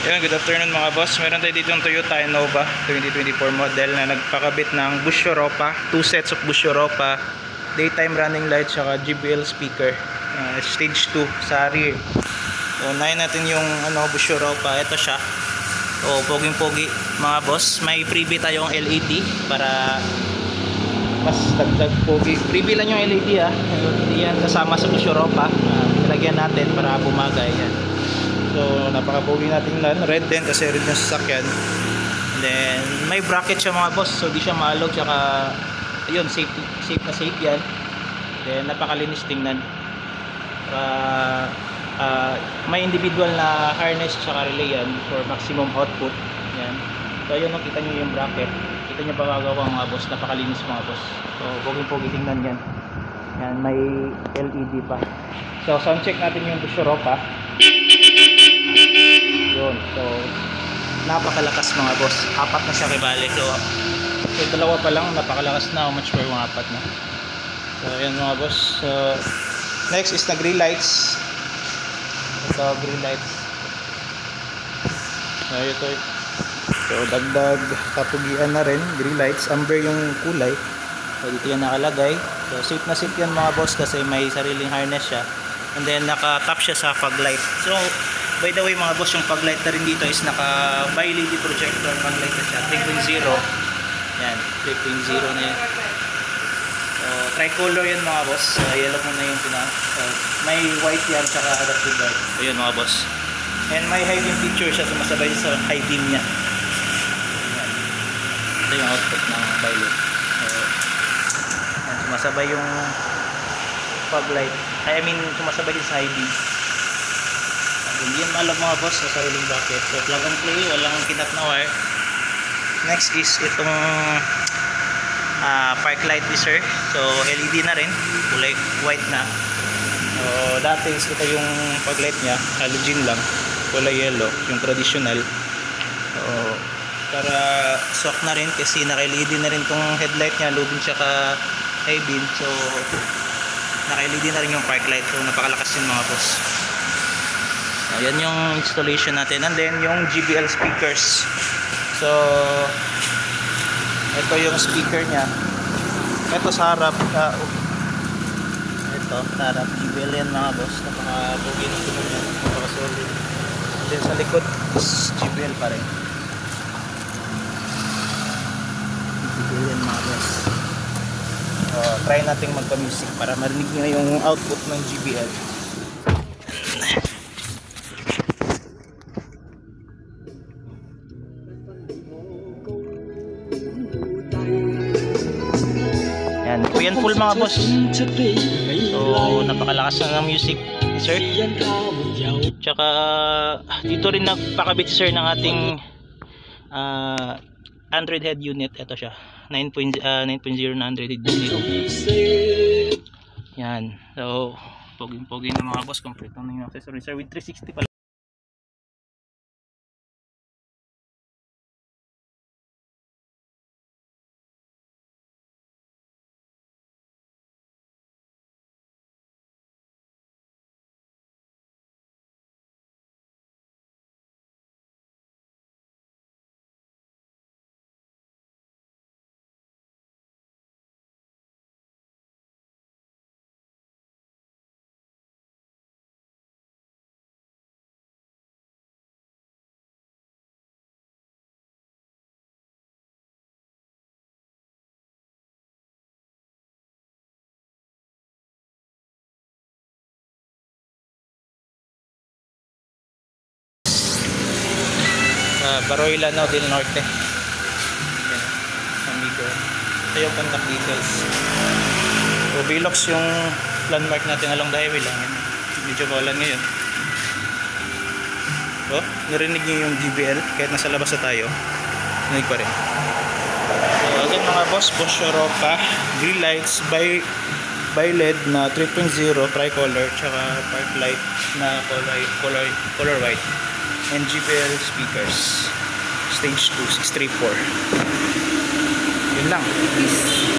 Yun, good afternoon mga boss. Meron tayo dito yung Toyota Innova 2024 model na nagpakabit ng Bush Europa, 2 sets of Bush Europa, daytime running lights, saka JBL speaker, stage 2 sa rear. So unahin natin yung Bush Europa. Ito siya. So poging pogi mga boss. May freebie tayong LED para mas dagdag pogi. Freebie lang yung LED hindi yan kasama sa Bush Europa. Nilagyan natin para bumagay yan. So napaka-pogi natin yan. Red din kasi red yung sasakyan. And then may bracket siya mga boss, so di siya maalog. Tsaka ayun, safe na safe yan. Then napakalinis tingnan. May individual na harness tsaka relay yan for maximum output. Yan. So ayun, nakita nyo yung bracket. Kita nyo pa gagawa mga boss. Napakalinis mga boss. So poging-pogi tingnan yan. Yan, may LED pa. So sound check natin yung Bush Europa. Yun, so napakalakas mga boss. Apat na siya kibali. So dalawa pa lang napakalakas na. How much for yung apat na? So yan mga boss. So next is na green lights. Ito green lights. So ito. So dagdag kapugian na rin. Green lights, amber yung kulay. So dito yan nakalagay. So safe na safe yan mga boss kasi may sariling harness siya. And then naka-tap siya sa fog light. So by the way mga boss, yung fog light na rin dito is naka bi-LED projector fog light na siya, 3.0. Yan, 3.0 na yan. So tricolor yan mga boss. Yellow muna yung may white yan saka adaptive light. So yun mga boss. And may high beam feature siya, sumasabay sa high beam niya. Yan. Ito yung output ng bi-LED. So yan, sumasabay yung fog light. I mean sumasabay din sa high beam. Hindi yan malog mga boss sa sariling bracket. So plug and play, walang kinap na wire. Next is itong park light visor. So LED na rin, kulay white na. So dati is ito yung fog light nya, halogen lang, kulay yellow, yung traditional. So para swak na rin kasi naka LED na rin tong headlight nya, low beam tsaka high beam. So naka LED na rin yung park light. So napakalakas yun mga boss. Ayan yung installation natin. And then yung JBL speakers. So ito yung speaker nya. Ito sa harap. Ito sa harap. JBL yan mga boss. Napaka-pogi ng tunog yan. Napaka-solid. And then sa likod is JBL pa rin. JBL yan mga boss. Try natin magpa-music para marinig nyo yung output ng JBL. Yan, yan full mga boss. So napakalakas ng music sir. Tsaka dito rin nagpakabit sir ng ating Android head unit. Ito siya, 9.0 na Android head unit. Yan, so poging-pogi na mga boss. Complete na yung accessories sir with 360 pala. Baroy Lanao del Norte. Ayan, amigo. Ito yung contact details. So Velox yung landmark natin along the highway lang. Yan. Medyo kawalan ngayon. So narinig nyo yung JBL kahit nasa labas na tayo. Narinig pa rin. So again mga boss, Bush Europa green lights by LED na 3.0 tricolor, tsaka park light na color white, and JBL speakers stage 2 634. Yun lang. Peace.